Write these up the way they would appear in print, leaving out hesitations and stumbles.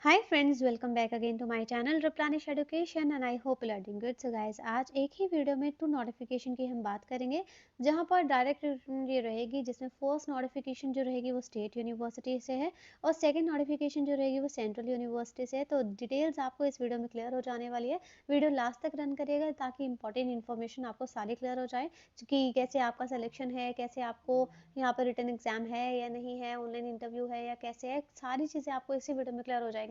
Hi friends, welcome back again to my channel replenish education and I hope you are doing good. So guys, आज एक ही video में two notification की हम बात करेंगे, जहां पर डायरेक्ट ये रहेगी, जिसमें फर्स्ट नोटिफिकेशन जो रहेगी वो स्टेट यूनिवर्सिटी से है और सेकंड नोटिफिकेशन जो रहेगी वो सेंट्रल यूनिवर्सिटी से है। तो डिटेल्स आपको इस वीडियो में क्लियर हो जाने वाली है। वीडियो लास्ट तक रन करिएगा ताकि इंपॉर्टेंट इन्फॉर्मेशन आपको सारी क्लियर हो जाए कि कैसे आपका सिलेक्शन है, कैसे आपको यहाँ पर रिटन एग्जाम है या नहीं है, ऑनलाइन इंटरव्यू है या कैसे है, सारी चीज़ें आपको इसी वीडियो में क्लियर हो जाएंगी।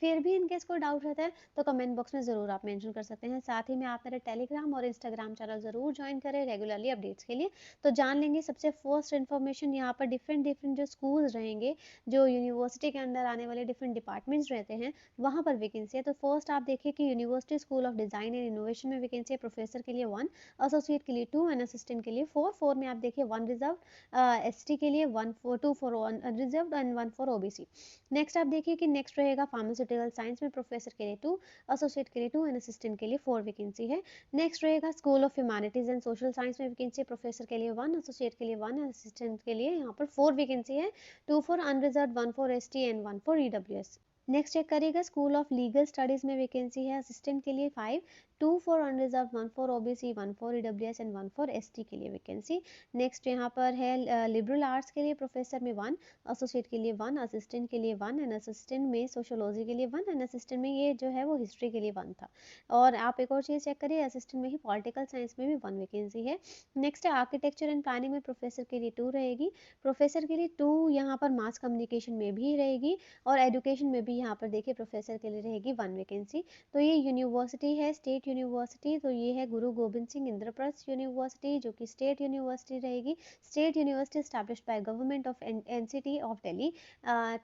फिर भी इन केस कोई डाउट रहता है तो कमेंट बॉक्स में ज़रूर आप मेंशन कर सकते हैं। साथ ही में आप मेरे टेलीग्राम और इंस्टाग्राम चैनल ज़रूर ज्वाइन करें रेगुलरली अपडेट्स के लिए। तो जान लेंगे सबसे फर्स्ट इन्फॉर्मेशन, यहाँ पर डिफरेंट डिफरेंट जो स्कूल्स रहेंगे, जो यूनिवर्सिटी के अंदर आने वाले डिफरेंट डिपार्टमेंट्स रहते हैं, वहाँ पर वैकेंसी है। तो फर्स्ट आप देखिए कि university school of design and innovation में वैकेंसी है। प्रोफेसर के लिए 1, एसोसिएट के लिए 2 एंड असिस्टेंट के लिए 4 में आप देखिए 1 रिजर्व, एसटी के लिए 1 4 2 for reserve and 1 for OBC. Next आप देखिए कि नेक्स्ट रहेगा फार्मास्यूटिकल साइंस में प्रोफेसर के लिए 2, एसोसिएट के लिए 2 एंड असिस्टेंट के लिए 4 वैकेंसी है। नेक्स्ट रहेगा school of humanities and social science में वैकेंसी, प्रोफेसर के लिए 1, एसोसिएट के लिए 1 एंड असिस्टेंट के लिए यहाँ पर 4 वैकेंसी है। 2 for unreserved, 1 for ST and 1 for EWS. Next check करिएगा स्कूल ऑफ लीगल स्टडीज में वैकेंसी है, असिस्टेंट के लिए 5, 2 for unreserved, 1 for OBC, 1 for EWS and 1 for ST के लिए वैकेंसी। नेक्स्ट यहाँ पर है लिबरल आर्ट्स के लिए प्रोफेसर में 1, एसोसिएट के लिए 1, असिस्टेंट के लिए 1 एंड असिस्टेंट में सोशियोलॉजी के लिए 1 एंड असिस्टेंट में ये जो है वो हिस्ट्री के लिए 1 था। और आप एक और चीज़ चेक करिए, असिस्टेंट में ही पॉलिटिकल साइंस में भी 1 वैकेंसी है। नेक्स्ट है आर्किटेक्चर एंड प्लानिंग में प्रोफेसर के लिए 2 रहेगी, प्रोफेसर के लिए 2 यहाँ पर मास कम्युनिकेशन में भी रहेगी और एजुकेशन में भी यहाँ पर देखिए प्रोफेसर के लिए रहेगी 1 वैकेंसी। तो ये यूनिवर्सिटी है स्टेट यूनिवर्सिटी, तो ये है गुरु गोबिंद सिंह इंद्रप्रस्थ यूनिवर्सिटी, जो कि स्टेट यूनिवर्सिटी रहेगी। State university established by government of NCT of Delhi.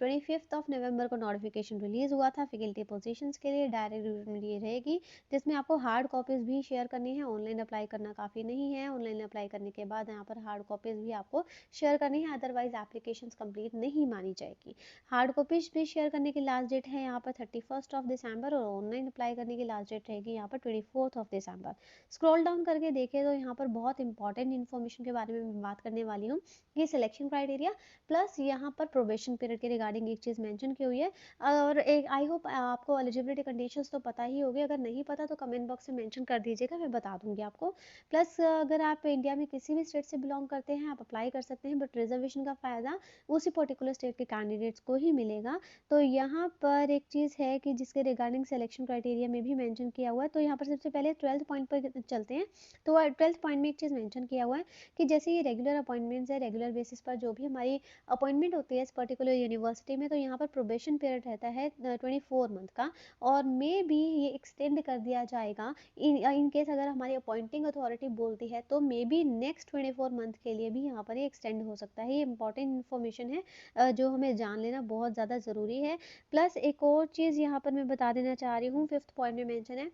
25 of November को नोटिफिकेशन रिलीज हुआ था फैकल्टी पोजीशंस के लिए। डायरेक्ट रिक्रूटमेंट ये रहेगी, जिसमें आपको हार्ड कॉपीज भी शेयर करनी है, ऑनलाइन अप्लाई करना काफ़ी नहीं है। ऑनलाइन अप्लाई करने के बाद यहाँ पर हार्ड कॉपीज भी आपको शेयर करनी है, अदरवाइज एप्लीकेशन कंप्लीट नहीं मानी जाएगी। हार्ड कॉपीज भी शेयर करने की लास्ट डेट है यहाँ पर 31 ऑफ दिसंबर और ऑनलाइन अप्लाई करने की लास्ट डेट रहेगी यहाँ पर 24 ऑफ दिसंबर। स्क्रॉल डाउन करके देखें तो यहाँ पर बहुत इंपॉर्टेंट इन्फॉर्मेशन के बारे में मैं बात करने वाली हूँ कि सिलेक्शन क्राइटेरिया प्लस यहाँ पर प्रोबेशन पीरियड के रिगार्डिंग एक चीज़ मेंशन की हुई है। और एक आई होप आपको एलिजिबिलिटी कंडीशंस तो पता ही होगी, अगर नहीं पता तो कमेंट बॉक्स में मेंशन कर दीजिएगा, मैं बता दूंगी आपको। प्लस अगर आप इंडिया में किसी भी स्टेट से बिलोंग करते हैं आप अप्लाई कर सकते हैं, बट रिजर्वेशन का फ़ायदा उसी पर्टिकुलर स्टेट के कैंडिडेट्स को ही मिलेगा। तो यहाँ पर एक चीज़ है कि जिसके रिगार्डिंग सिलेक्शन क्राइटेरिया में भी मेंशन किया हुआ है। तो यहाँ पर सबसे पहले 12th पॉइंट पर चलते हैं। तो 12th पॉइंट में एक चीज़ मेंशन किया हुआ है कि जैसे ये रेगुलर अपॉइंटमेंट्स है, रेगुलर बेसिस पर जो भी हमारी अपॉइंटमेंट होती है इस पर्टिकुलर यूनिवर्सिटी में, तो यहाँ पर प्रोबेशन पीरियड रहता है 24 मंथ का, और मे भी ये एक्सटेंड कर दिया जाएगा इन केस अगर हमारी अपॉइंटिंग अथॉरिटी बोलती है, तो मे बी नेक्स्ट 24 मंथ के लिए भी यहाँ पर ये एक्सटेंड हो सकता है। ये इंपॉर्टेंट इन्फॉर्मेशन है जो हमें जान लेना बहुत ज़्यादा ज़रूरी है। प्लस एक और चीज़ यहाँ पर मैं बता देना चाह रही हूँ, 5th पॉइंट में मेंशन है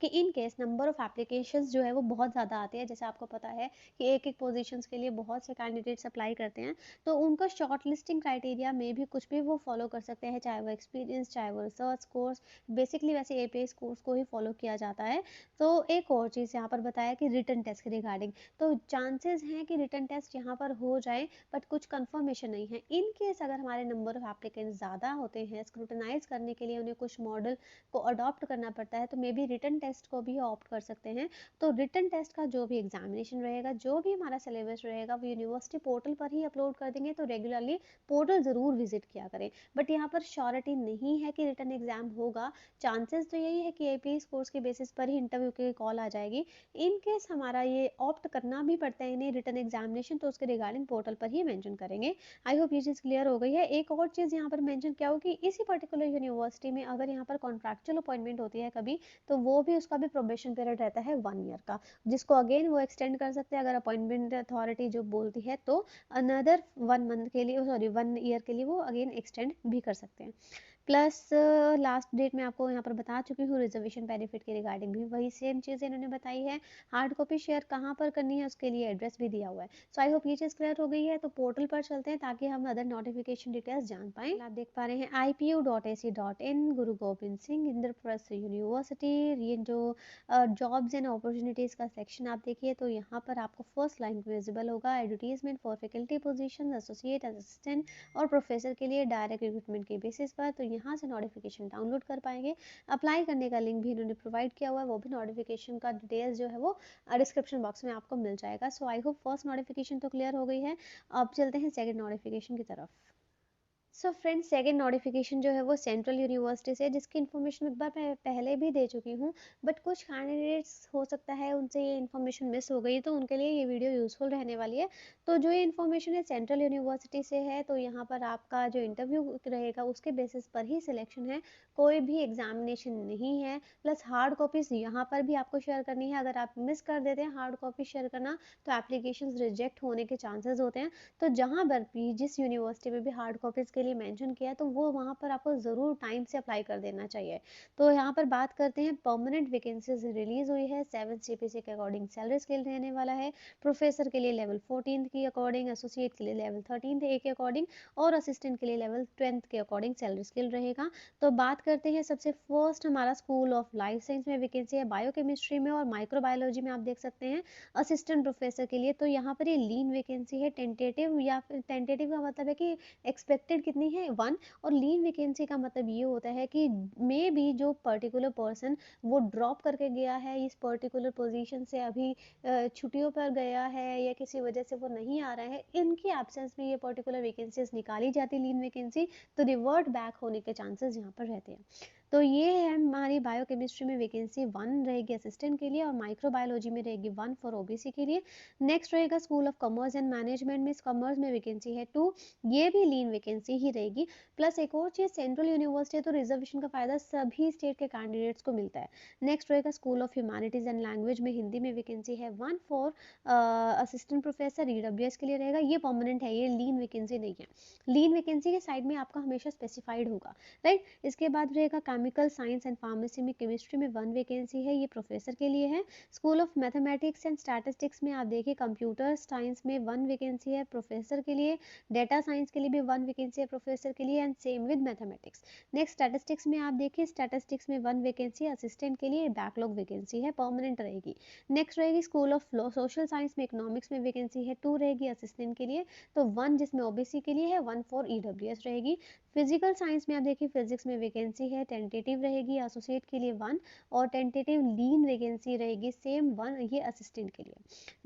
कि in case number of applications जो है वो बहुत ज़्यादा आते हैं। जैसे आपको पता है कि एक एक पोजीशंस के लिए बहुत से कैंडिडेट्स अप्लाई करते हैं, तो उनका शॉर्ट लिस्टिंग क्राइटेरिया में भी कुछ भी वो फॉलो कर सकते हैं, चाहे वो एक्सपीरियंस, चाहे वो रिसर्च कोर्स, बेसिकली वैसे एपीएस कोर्स को ही फॉलो किया जाता है। तो एक और चीज़ यहाँ पर बताया कि रिटन टेस्ट के रिगार्डिंग, तो चांसेस हैं कि रिटन टेस्ट यहाँ पर हो जाए, बट कुछ कंफर्मेशन नहीं है। इन केस अगर हमारे नंबर ऑफ एप्लीकेंट्स ज़्यादा होते हैं, स्क्रूटनाइज करने के लिए उन्हें कुछ मॉडल को अडॉप्ट करना पड़ता है, तो मे बी रिटन टेस्ट को भी ऑप्ट कर सकते हैं। तो रिटन टेस्ट का जो भी एग्जामिनेशन रहेगा, जो भी हमारा सिलेबस रहेगा, वो यूनिवर्सिटी पोर्टल पर ही अपलोड कर देंगे। तो रेगुलरली पोर्टल ज़रूर विजिट किया करें, बट यहाँ पर श्योरिटी नहीं है कि रिटन एग्जाम होगा। चांसेस तो यही है कि एपीएस कोर्स के बेसिस पर ही इंटरव्यू की कॉल आ जाएगी। इन केस हमारा ये ऑप्ट करना भी पड़ता है इन्हें रिटन एग्जामिनेशन, तो उसके रिगार्डिंग पोर्टल पर ही मेंशन करेंगे। आई होप ये चीज़ क्लियर हो गई है। एक और चीज़ यहाँ पर मेंशन क्या हो कि इसी पर्टिकुलर यूनिवर्सिटी में अगर यहाँ पर कॉन्ट्रैक्चुअल अपॉइंटमेंट होती है कभी, तो वो भी उसका भी प्रोबेशन पीरियड रहता है 1 ईयर का, जिसको अगेन वो एक्सटेंड कर सकते हैं अगर अपॉइंटमेंट अथॉरिटी जो बोलती है, तो अनदर 1 मंथ के लिए, सॉरी 1 ईयर के लिए वो अगेन एक्सटेंड भी कर सकते हैं। प्लस लास्ट डेट में आपको यहाँ पर बता चुकी हूँ रिजर्वेशन बेनिफिट के रिगार्डिंग भी वही सेम चीज़ इन्होंने बताई है। हार्ड कॉपी शेयर कहाँ पर करनी है उसके लिए एड्रेस भी दिया हुआ है। सो आई होप ये चीज़ क्लियर हो गई है। तो पोर्टल पर चलते हैं ताकि हम अदर नोटिफिकेशन डिटेल्स जान पाएँ। आप देख पा रहे हैं ipu.ac.in गुरु गोबिंद सिंह इंद्रप्रस्थ यूनिवर्सिटी, ये जो जॉब्स एंड अपॉर्चुनिटीज़ का सेक्शन आप देखिए, तो यहाँ पर आपको फर्स्ट लाइन विजिबल होगा, advertisement for faculty position, associate, assistant और प्रोफेसर के लिए डायरेक्ट रिक्रूटमेंट के बेसिस पर। तो यहाँ से नोटिफिकेशन डाउनलोड कर पाएंगे। अप्लाई करने का लिंक भी इन्होंने प्रोवाइड किया हुआ है, वो भी नोटिफिकेशन का डिटेल्स जो है वो डिस्क्रिप्शन बॉक्स में आपको मिल जाएगा। सो आई होप फर्स्ट नोटिफिकेशन तो क्लियर हो गई है। अब चलते हैं सेकेंड नोटिफिकेशन की तरफ। सो फ्रेंड्स, सेकेंड नोटिफिकेशन जो है वो सेंट्रल यूनिवर्सिटी से, जिसकी इन्फॉर्मेशन एक बार मैं पहले भी दे चुकी हूँ, बट कुछ कैंडिडेट्स हो सकता है उनसे ये इन्फॉर्मेशन मिस हो गई, तो उनके लिए ये वीडियो यूजफुल रहने वाली है। तो जो ये इन्फॉर्मेशन है सेंट्रल यूनिवर्सिटी से है, तो यहाँ पर आपका जो इंटरव्यू रहेगा उसके बेसिस पर ही सिलेक्शन है, कोई भी एग्जामिनेशन नहीं है। प्लस हार्ड कॉपीज यहाँ पर भी आपको शेयर करनी है, अगर आप मिस कर देते हैं हार्ड कॉपी शेयर करना तो एप्लीकेशन रिजेक्ट होने के चांसेस होते हैं। तो जहाँ पर भी जिस यूनिवर्सिटी में भी हार्ड कॉपीज़ के लिए मेंशन किया है, तो वो वहाँ पर आपको ज़रूर टाइम से अप्लाई कर देना चाहिए। तो यहाँ पर बात करते हैं, परमानेंट वैकेंसीज रिलीज हुई है 7 CPC के अकॉर्डिंग सैलरी स्केल रहने वाला है। प्रोफेसर के लिए लेवल 14 की अकॉर्डिंग, एसोसिएट के लिए लेवल 13 ए के अकॉर्डिंग, और असिस्टेंट के लिए लेवल 12 के अकॉर्डिंग सैलरी स्केल रहेगा। तो बात करते हैं सबसे फर्स्ट, हमारा स्कूल ऑफ लाइफ साइंस में वैकेंसी है बायोकेमिस्ट्री में और माइक्रोबायोलॉजी में, आप देख सकते हैं असिस्टेंट प्रोफेसर के लिए। तो यहाँ पर ये लीन वैकेंसी है, टेंटेटिव, या फिर टेंटेटिव का मतलब है कि एक्सपेक्टेड कितनी है 1, और लीन वैकेंसी का मतलब ये होता है कि मे बी जो पर्टिकुलर पर्सन वो ड्रॉप करके गया है इस पर्टिकुलर पोजीशन से, अभी छुट्टियों पर गया है या किसी वजह से वो नहीं आ रहा है, इनकी एब्सेंस में ये पर्टिकुलर वैकेंसीज निकाली जाती है लीन वैकेंसी, तो रिवर्ट बैक होने के चांसेस यहाँ पर रहते हैं। तो ये है हमारी बायोकेमिस्ट्री में वैकेंसी 1 रहेगी असिस्टेंट के लिए, और माइक्रोबायोलॉजी में रहेगी 1 फॉर ओबीसी के लिए। नेक्स्ट रहेगा school of commerce and management में, कॉमर्स में वैकेंसी है 2, ये भी लीन वैकेंसी ही रहेगी। प्लस एक और चीज़, सेंट्रल यूनिवर्सिटी है तो रिजर्वेशन का फायदा सभी स्टेट के कैंडिडेट्स को मिलता है। नेक्स्ट रहेगा school of humanities and language में, हिंदी में वैकेंसी है 1 फॉर असिस्टेंट प्रोफेसर, ईडब्ल्यूएस के लिए रहेगा, ये परमानेंट है, ये लीन वैकेंसी नहीं है। लीन वैकेंसी के साइड में आपका हमेशा स्पेसिफाइड होगा, राइट। इसके बाद रहेगा केमिकल साइंस एंड फार्मेसी में, केमिस्ट्री में 1 वैकेंसी है, ये प्रोफेसर के लिए है। School of mathematics and statistics में आप देखिए कंप्यूटर साइंस में 1 वैकेंसी है प्रोफेसर के लिए, डेटा साइंस के लिए भी 1 वैकेंसी है प्रोफेसर के लिए, and same with mathematics. Next statistics में आप देखिए, स्टैटिस्टिक्स में 1 वैकेंसी असिस्टेंट के लिए, बैकलॉग वैकेंसी है, परमानेंट रहेगी। नेक्स्ट रहेगी स्कूल ऑफ सोशल साइंस में, इकोनॉमिक्स में वैकेंसी है 2 रहेगी असिस्टेंट के लिए, तो 1 जिसमें ओबीसी के लिए है, 1 फॉर ईडब्ल्यूएस रहेगी। फिजिकल साइंस में आप देखिए फिजिक्स में वैकेंसी है, टेंटेटिव रहेगी एसोसिएट के लिए 1, और टेंटेटिव लीन वैकेंसी रहेगी सेम 1, ये असिस्टेंट के लिए।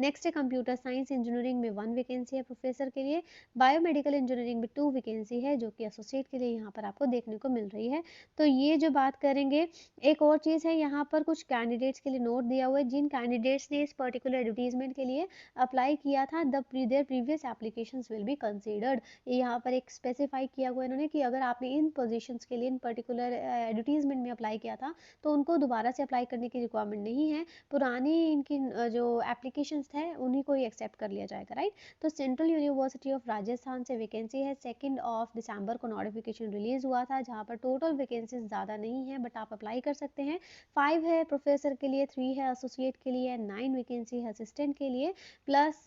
नेक्स्ट है कंप्यूटर साइंस इंजीनियरिंग में 1 वैकेंसी है प्रोफेसर के लिए, बायोमेडिकल इंजीनियरिंग में 2 वैकेंसी है जो कि एसोसिएट के लिए यहाँ पर आपको देखने को मिल रही है। तो ये जो बात करेंगे, एक और चीज़ है यहाँ पर कुछ कैंडिडेट्स के लिए नोट दिया हुआ है, जिन कैंडिडेट्स ने इस पर्टिकुलर एडवर्टीजमेंट के लिए अप्लाई किया था, there previous applications will be considered. यहाँ पर एक स्पेसिफाई किया हुआ इन्होंने कि अगर आपने इन पोजीशंस के लिए इन पर्टिकुलर एडवर्टीजमेंट में अप्लाई किया था तो उनको दोबारा से अप्लाई करने की रिक्वायरमेंट नहीं है, पुरानी इनकी जो एप्लीकेशंस थे उन्हीं को ही एक्सेप्ट कर लिया जाएगा, राइट। तो सेंट्रल यूनिवर्सिटी ऑफ राजस्थान से वैकेंसी है, 2 दिसंबर को नोटिफिकेशन रिलीज हुआ था, जहाँ पर टोटल वैकेंसीज ज़्यादा नहीं है बट आप अप्लाई कर सकते हैं। 5 है प्रोफेसर के लिए, 3 है एसोसिएट के लिए, 9 वैकेंसी है असिस्टेंट के लिए। प्लस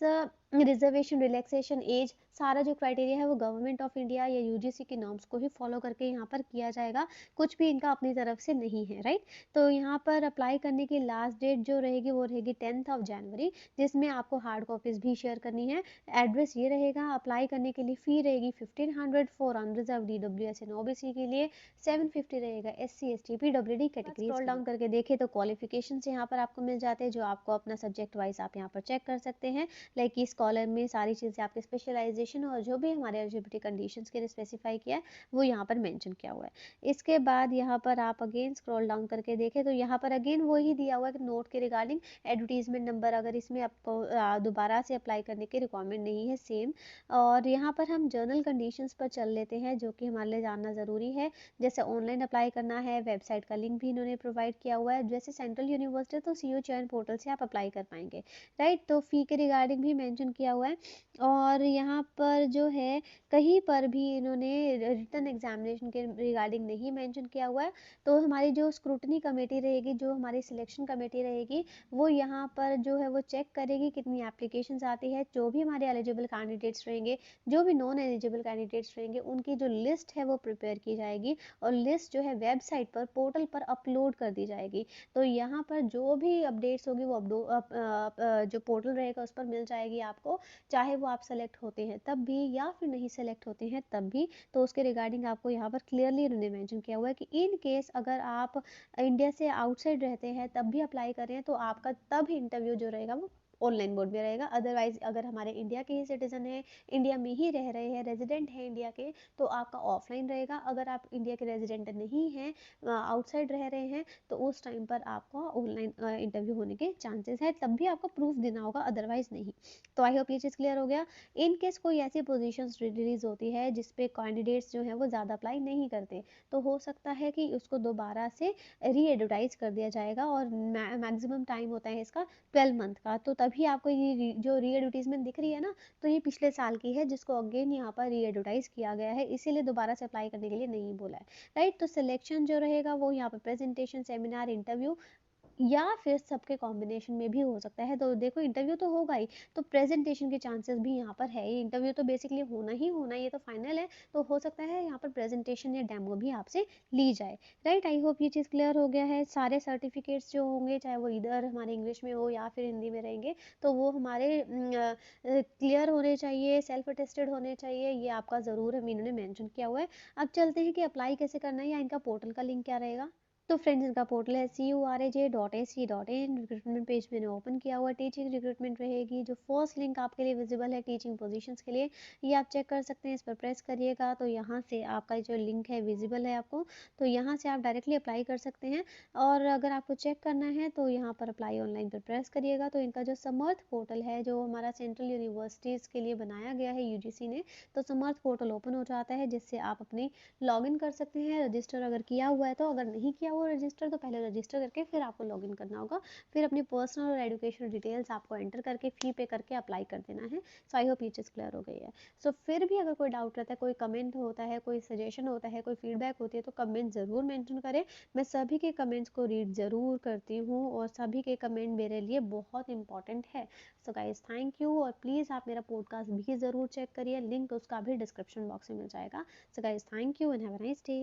रिजर्वेशन, रिलैक्सेशन, एज, सारा जो क्राइटेरिया है वो गवर्नमेंट ऑफ इंडिया या यूजीसी की नॉर्म्स को ही फॉलो करके यहाँ पर किया जाएगा, कुछ भी इनका अपनी तरफ से नहीं है, राइट। तो यहाँ पर अप्लाई करने की लास्ट डेट जो रहेगी वो रहेगी 10 जनवरी, जिसमें आपको हार्ड कॉपीज भी शेयर करनी है। एड्रेस ये रहेगा, अप्लाई करने के लिए फ़ी रहेगी 1500 for unreserved EWS and OBC के लिए, 750 रहेगा SC ST PWD category. Scroll down करके देखें तो क्वालिफिकेशन यहाँ पर आपको मिल जाते हैं, जो आपको अपना सब्जेक्ट वाइज आप यहाँ पर चेक कर सकते हैं, लाइक इस कॉलम में सारी चीज़ें आपके स्पेशलाइजेशन और जो भी हमारे एलिजिबिलिटी कंडीशंस के लिए स्पेसिफाई किया है वो यहाँ पर मेंशन किया हुआ है। इसके बाद यहाँ पर आप अगेन स्क्रॉल डाउन करके देखें तो यहाँ पर अगेन वही दिया हुआ है कि नोट के रिगार्डिंग एडवर्टीजमेंट नंबर, अगर इसमें आपको दोबारा से अप्लाई करने की रिक्वायरमेंट नहीं है, सेम। और यहाँ पर हम जर्नल कंडीशंस पर चल लेते हैं जो कि हमारे लिए जानना ज़रूरी है, जैसे ऑनलाइन अप्लाई करना है, वेबसाइट का लिंक भी इन्होंने प्रोवाइड किया हुआ है, जैसे सेंट्रल यूनिवर्सिटी तो सीयू चयन पोर्टल से आप अप्लाई कर पाएंगे, राइट। तो फ़ी के रिगार्डिंग भी मेंशन किया हुआ है, और यहाँ पर जो है कहीं पर भी इन्होंने रिटन एग्जामिनेशन के रिगार्डिंग नहीं मेंशन किया हुआ है। तो हमारी जो स्क्रूटनी कमेटी रहेगी, जो हमारी सिलेक्शन कमेटी रहेगी, वो यहाँ पर जो है वो चेक करेगी कितनी एप्लीकेशंस आती है, जो भी हमारे एलिजिबल कैंडिडेट्स रहेंगे, जो भी नॉन एलिजिबल कैंडिडेट्स रहेंगे, उनकी जो लिस्ट है वो प्रिपेयर की जाएगी, और लिस्ट जो है वेबसाइट पर, पोर्टल पर अपलोड कर दी जाएगी। तो यहाँ पर जो भी अपडेट्स होगी वो जो पोर्टल रहेगा उस पर मिल जाएगी आपको, चाहे वो आप सेलेक्ट होते हैं तब भी या फिर नहीं सेलेक्ट होते हैं तब भी। तो उसके रिगार्डिंग आपको यहाँ पर क्लियरली उन्होंने मेंशन किया हुआ है कि इन केस अगर आप इंडिया से आउटसाइड रहते हैं तब भी अप्लाई कर रहे हैं तो आपका तब इंटरव्यू जो रहेगा वो ऑनलाइन मोड में रहेगा। अदरवाइज अगर हमारे इंडिया के ही सिटीजन है, इंडिया में ही रह रहे हैं, रेजिडेंट है इंडिया के, तो आपका ऑफलाइन रहेगा। अगर आप इंडिया के रेजिडेंट नहीं हैं, आउटसाइड रह रहे हैं, तो उस टाइम पर आपका ऑनलाइन इंटरव्यू होने के चांसेस है, तब भी आपको प्रूफ देना होगा, अदरवाइज नहीं। तो आई होप ये चीज़ क्लियर हो गया। इन केस कोई ऐसी पोजीशंस रिलीज होती है जिसपे कैंडिडेट्स जो है वो ज़्यादा अप्लाई नहीं करते, तो हो सकता है कि उसको दोबारा से री एडवर्टाइज कर दिया जाएगा, और मैक्सिमम टाइम होता है इसका 12 मंथ का। तो तभी आपको ये जो री एडवर्टीजमेंट दिख रही है ना, तो ये पिछले साल की है, जिसको अगेन यहाँ पर री एडवर्टाइज किया गया है, इसीलिए दोबारा से अप्लाई करने के लिए नहीं बोला है। राइट, तो सिलेक्शन जो रहेगा वो यहाँ पर प्रेजेंटेशन, सेमिनार, इंटरव्यू या फिर सबके कॉम्बिनेशन में भी हो सकता है। तो देखो इंटरव्यू तो होगा ही, तो प्रेजेंटेशन के चांसेस भी यहाँ पर है ही। इंटरव्यू तो बेसिकली होना ही होना, ये तो फाइनल है, तो हो सकता है यहाँ पर प्रेजेंटेशन या डेमो भी आपसे ली जाए। राइट, आई होप ये चीज़ क्लियर हो गया है। सारे सर्टिफिकेट्स जो होंगे, चाहे वो इधर हमारे इंग्लिश में हो या फिर हिंदी में रहेंगे, तो वो हमारे क्लियर होने चाहिए, सेल्फ अटेस्टेड होने चाहिए, ये आपका ज़रूर है, इन्होंने मैंशन किया हुआ है। अब चलते हैं कि अप्लाई कैसे करना है या इनका पोर्टल का लिंक क्या रहेगा। तो फ्रेंड्स, इनका पोर्टल है curaj.ac.in। रिक्रूटमेंट पेज मैंने ओपन किया हुआ, टीचिंग रिक्रूटमेंट रहेगी। जो फर्स्ट लिंक आपके लिए विजिबल है टीचिंग पोजीशंस के लिए, ये आप चेक कर सकते हैं, इस पर प्रेस करिएगा तो यहाँ से आपका जो लिंक है विजिबल है आपको, तो यहाँ से आप डायरेक्टली अप्लाई कर सकते हैं। और अगर आपको चेक करना है तो यहाँ पर अप्लाई ऑनलाइन पर प्रेस करिएगा, तो इनका जो समर्थ पोर्टल है, जो हमारा सेंट्रल यूनिवर्सिटीज़ के लिए बनाया गया है यूजीसी ने, तो समर्थ पोर्टल ओपन हो जाता है, जिससे आप अपनी लॉगिन कर सकते हैं। रजिस्टर अगर किया हुआ है तो, अगर नहीं किया हुआ रजिस्टर तो पहले रजिस्टर करके फिर आपको लॉगिन करना होगा, फिर अपनी पर्सनल और एजुकेशनल डिटेल्स आपको एंटर करके फी पे करके अप्लाई कर देना है। सो आई होप ये चीज़ क्लियर हो गई है। सो फिर भी अगर कोई डाउट रहता है, कोई कमेंट होता है, कोई सजेशन होता है, कोई फीडबैक होती है, तो कमेंट ज़रूर मेंशन करें। मैं सभी के कमेंट्स को रीड ज़रूर करती हूँ और सभी के कमेंट मेरे लिए बहुत इंपॉर्टेंट है। सो गाइज थैंक यू, और प्लीज़ आप मेरा पॉडकास्ट भी ज़रूर चेक करिए, लिंक उसका भी डिस्क्रिप्शन बॉक्स में मिल जाएगा। So guys, thank you and have a nice day.